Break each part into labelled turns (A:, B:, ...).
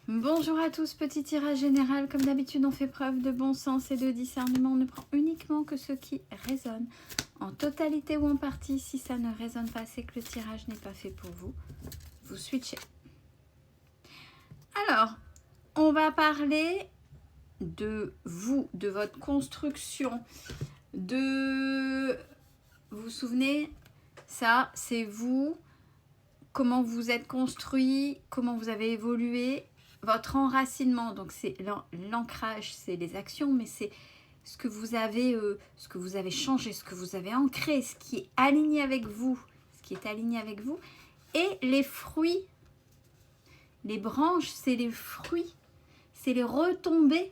A: Bonjour à tous, petit tirage général. Comme d'habitude, on fait preuve de bon sens et de discernement. On ne prend uniquement que ce qui résonne, en totalité ou en partie. Si ça ne résonne pas, c'est que le tirage n'est pas fait pour vous. Vous switchez. Alors, on va parler de vous, de votre construction, de... Vous vous souvenez, ça, c'est vous, comment vous êtes construit, comment vous avez évolué, votre enracinement. Donc, c'est l'ancrage, c'est les actions, mais c'est ce que vous avez changé, ce que vous avez ancré, ce qui est aligné avec vous, Et les fruits, les branches, c'est les fruits, c'est les retombées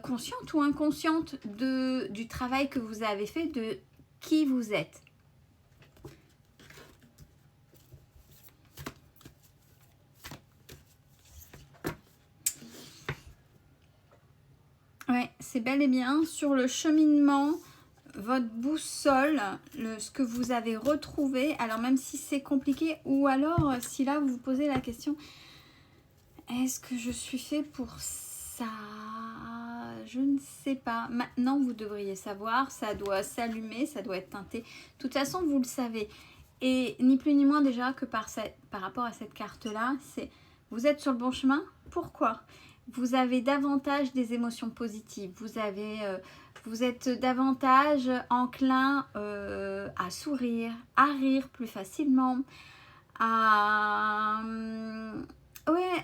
A: conscientes ou inconscientes du travail que vous avez fait, de qui vous êtes. Ouais, c'est bel et bien sur le cheminement, votre boussole, ce que vous avez retrouvé. Alors même si c'est compliqué, ou alors si là vous vous posez la question, est-ce que je suis fait pour ça? Je ne sais pas. Maintenant vous devriez savoir, ça doit s'allumer, ça doit être teinté. De toute façon vous le savez. Et ni plus ni moins déjà que par rapport à cette carte-là, c'est vous êtes sur le bon chemin. Pourquoi? Vous avez davantage des émotions positives. Vous êtes davantage enclin à sourire, à rire plus facilement, à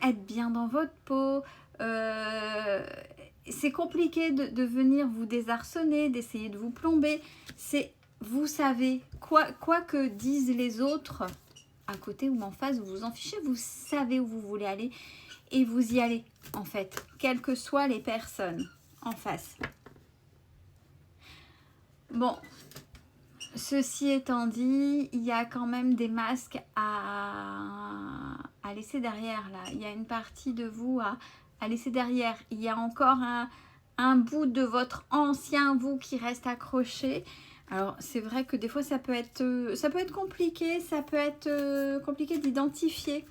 A: être bien dans votre peau. C'est compliqué de venir vous désarçonner, d'essayer de vous plomber. Vous savez, quoi que disent les autres, à côté ou en face, vous vous en fichez, vous savez où vous voulez aller et vous y allez, en fait, quelles que soient les personnes en face. Bon, ceci étant dit, il y a quand même des masques à laisser derrière, là. Il y a une partie de vous à laisser derrière. Il y a encore un bout de votre ancien vous qui reste accroché. Alors, c'est vrai que des fois, ça peut être compliqué, compliqué d'identifier.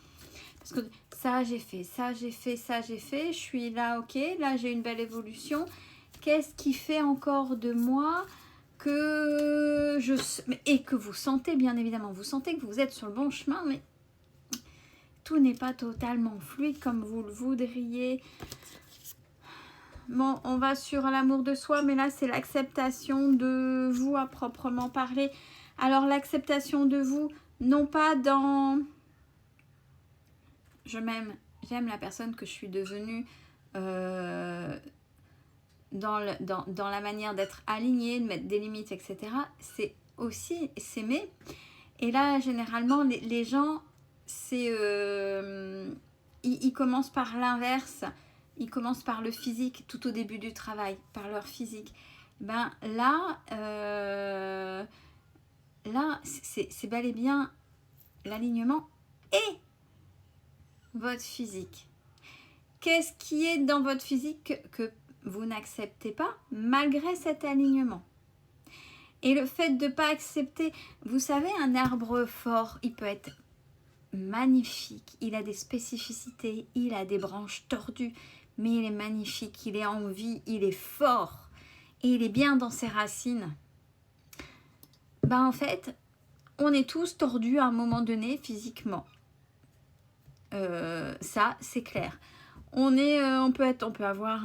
A: Parce que ça, j'ai fait, je suis là, ok, là, j'ai une belle évolution. Qu'est-ce qui fait encore de moi et que vous sentez, bien évidemment, vous sentez que vous êtes sur le bon chemin, mais tout n'est pas totalement fluide comme vous le voudriez. Bon, on va sur l'amour de soi, mais là, c'est l'acceptation de vous à proprement parler. Alors, l'acceptation de vous, non pas dans... J'aime la personne que je suis devenue dans la manière d'être alignée, de mettre des limites, etc. C'est aussi s'aimer. Et là, généralement, les gens, ils commencent par l'inverse. Ils commencent par le physique tout au début du travail, par leur physique. Ben là, c'est bel et bien l'alignement et votre physique. Qu'est-ce qui est dans votre physique que vous n'acceptez pas malgré cet alignement? Et le fait de ne pas accepter, vous savez, un arbre fort, il peut être magnifique, il a des spécificités, il a des branches tordues, mais il est magnifique, il est en vie, il est fort et il est bien dans ses racines. Ben en fait, on est tous tordus à un moment donné physiquement. Ça, c'est clair. On peut avoir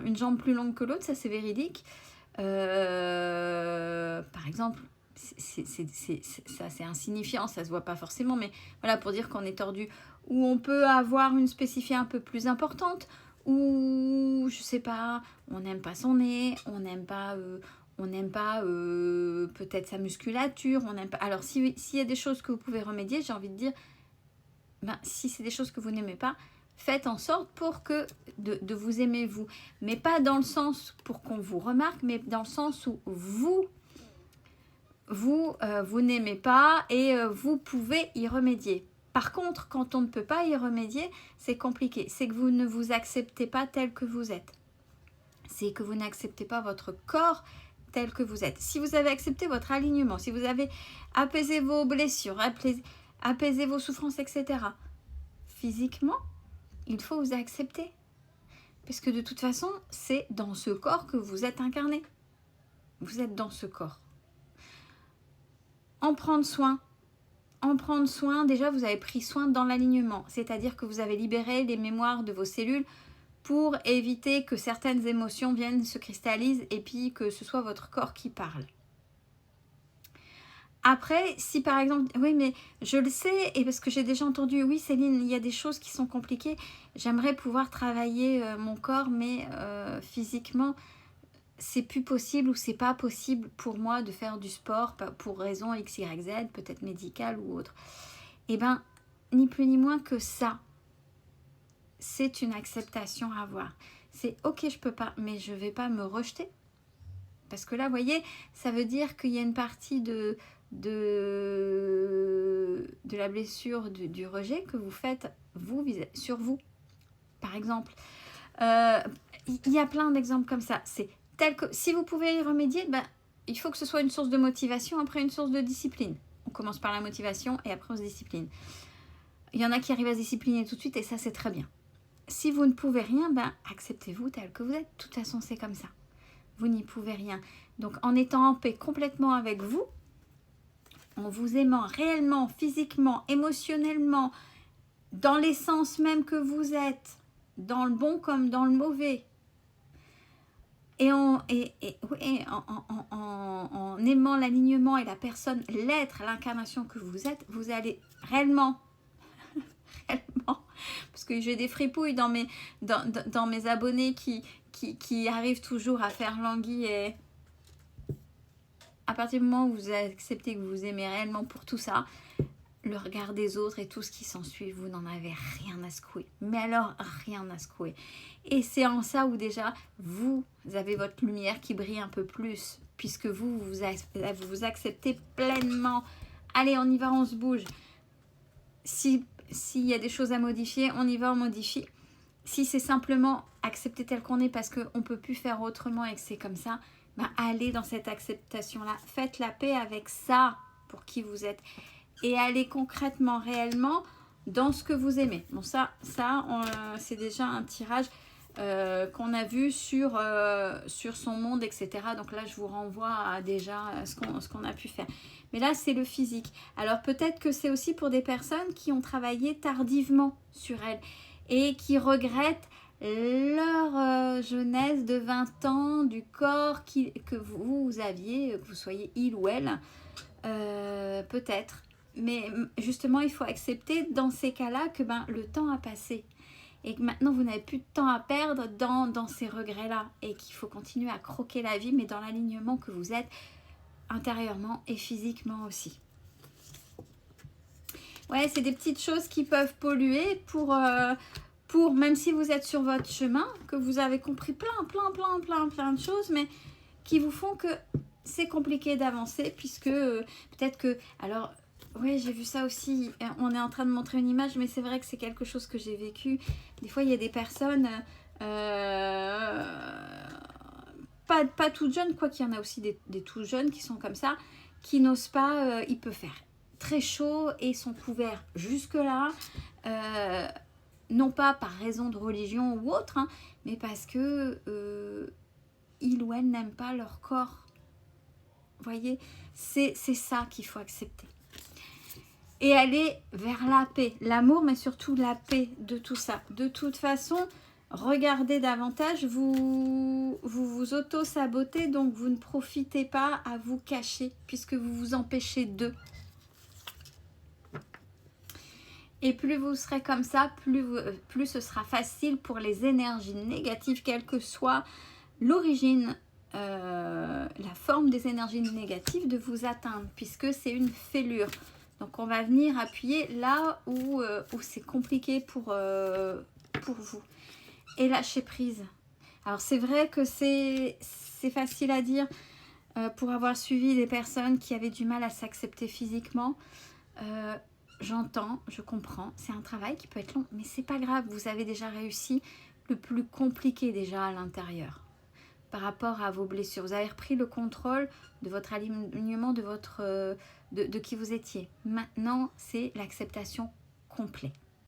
A: une jambe plus longue que l'autre, ça c'est véridique. Par exemple, ça c'est insignifiant, ça se voit pas forcément, mais voilà, pour dire qu'on est tordu. Ou on peut avoir une spécificité un peu plus importante, ou je sais pas, on n'aime pas son nez, on n'aime pas peut-être sa musculature, on n'aime pas. Alors s'il y a des choses que vous pouvez remédier, j'ai envie de dire, si c'est des choses que vous n'aimez pas, faites en sorte de vous aimer vous. Mais pas dans le sens pour qu'on vous remarque, mais dans le sens où vous n'aimez pas et vous pouvez y remédier. Par contre, quand on ne peut pas y remédier, c'est compliqué. C'est que vous ne vous acceptez pas tel que vous êtes. C'est que vous n'acceptez pas votre corps tel que vous êtes. Si vous avez accepté votre alignement, si vous avez apaisé vos blessures, apaisé vos souffrances, etc., physiquement, il faut vous accepter. Parce que de toute façon, c'est dans ce corps que vous êtes incarné. Vous êtes dans ce corps. En prendre soin. En prendre soin, déjà vous avez pris soin dans l'alignement. C'est-à-dire que vous avez libéré les mémoires de vos cellules pour éviter que certaines émotions viennent se cristallisent et puis que ce soit votre corps qui parle. Après, si par exemple, oui mais je le sais et parce que j'ai déjà entendu, oui Céline, il y a des choses qui sont compliquées, j'aimerais pouvoir travailler mon corps mais physiquement, c'est plus possible ou c'est pas possible pour moi de faire du sport pour raison X, Y, Z, peut-être médicale ou autre. Eh bien, ni plus ni moins que ça, c'est une acceptation à avoir. C'est ok, je peux pas, mais je vais pas me rejeter. Parce que là, vous voyez, ça veut dire qu'il y a une partie de la blessure du rejet que vous faites vous sur vous. Par exemple, il y a plein d'exemples comme ça. C'est tel que si vous pouvez y remédier, ben, il faut que ce soit une source de motivation, après une source de discipline. On commence par la motivation et après on se discipline. Il y en a qui arrivent à se discipliner tout de suite et ça c'est très bien. Si vous ne pouvez rien, ben, acceptez-vous tel que vous êtes. De toute façon c'est comme ça. Vous n'y pouvez rien. Donc en étant en paix complètement avec vous, en vous aimant réellement, physiquement, émotionnellement, dans l'essence même que vous êtes, dans le bon comme dans le mauvais, et en aimant l'alignement et la personne, l'être, l'incarnation que vous êtes, vous allez réellement, parce que j'ai des fripouilles dans mes abonnés qui arrivent toujours à faire languille et à partir du moment où vous acceptez que vous vous aimez réellement pour tout ça, le regard des autres et tout ce qui s'ensuit, vous n'en avez rien à secouer. Mais alors, rien à secouer. Et c'est en ça où déjà, vous avez votre lumière qui brille un peu plus, puisque vous acceptez pleinement. Allez, on y va, on se bouge. S'il y a des choses à modifier, on y va, on modifie. Si c'est simplement accepter tel qu'on est parce qu'on ne peut plus faire autrement et que c'est comme ça, ben allez dans cette acceptation-là. Faites la paix avec ça pour qui vous êtes. Et allez concrètement, réellement, dans ce que vous aimez. Bon, ça c'est déjà un tirage qu'on a vu sur son monde, etc. Donc là, je vous renvoie à déjà ce qu'on a pu faire. Mais là, c'est le physique. Alors, peut-être que c'est aussi pour des personnes qui ont travaillé tardivement sur elles et qui regrettent leur jeunesse de 20 ans, du corps que vous aviez, que vous soyez il ou elle, peut-être. Mais justement, il faut accepter dans ces cas-là que le temps a passé. Et que maintenant, vous n'avez plus de temps à perdre dans ces regrets-là. Et qu'il faut continuer à croquer la vie, mais dans l'alignement que vous êtes intérieurement et physiquement aussi. Ouais, c'est des petites choses qui peuvent polluer pour même si vous êtes sur votre chemin, que vous avez compris plein de choses, mais qui vous font que c'est compliqué d'avancer, puisque peut-être que... Alors, oui, j'ai vu ça aussi. On est en train de montrer une image, mais c'est vrai que c'est quelque chose que j'ai vécu. Des fois, il y a des personnes... pas toutes jeunes, quoi qu'il y en a aussi des tout jeunes qui sont comme ça, qui n'osent pas... il peut faire très chaud et sont couverts jusque-là. Non pas par raison de religion ou autre, hein, mais parce que ils ou elles n'aiment pas leur corps. Vous voyez, c'est ça qu'il faut accepter. Et aller vers la paix, l'amour, mais surtout la paix de tout ça. De toute façon, regardez davantage, vous auto-sabotez, donc vous ne profitez pas à vous cacher, puisque vous vous empêchez d'eux. Et plus vous serez comme ça, plus ce sera facile pour les énergies négatives, quelle que soit l'origine, la forme des énergies négatives, de vous atteindre, puisque c'est une fêlure. Donc on va venir appuyer là où c'est compliqué pour vous. Et lâcher prise. Alors c'est vrai que c'est facile à dire pour avoir suivi des personnes qui avaient du mal à s'accepter physiquement. J'entends, je comprends, c'est un travail qui peut être long, mais c'est pas grave, vous avez déjà réussi le plus compliqué déjà à l'intérieur par rapport à vos blessures. Vous avez repris le contrôle de votre alignement, de qui vous étiez. Maintenant, c'est l'acceptation complète.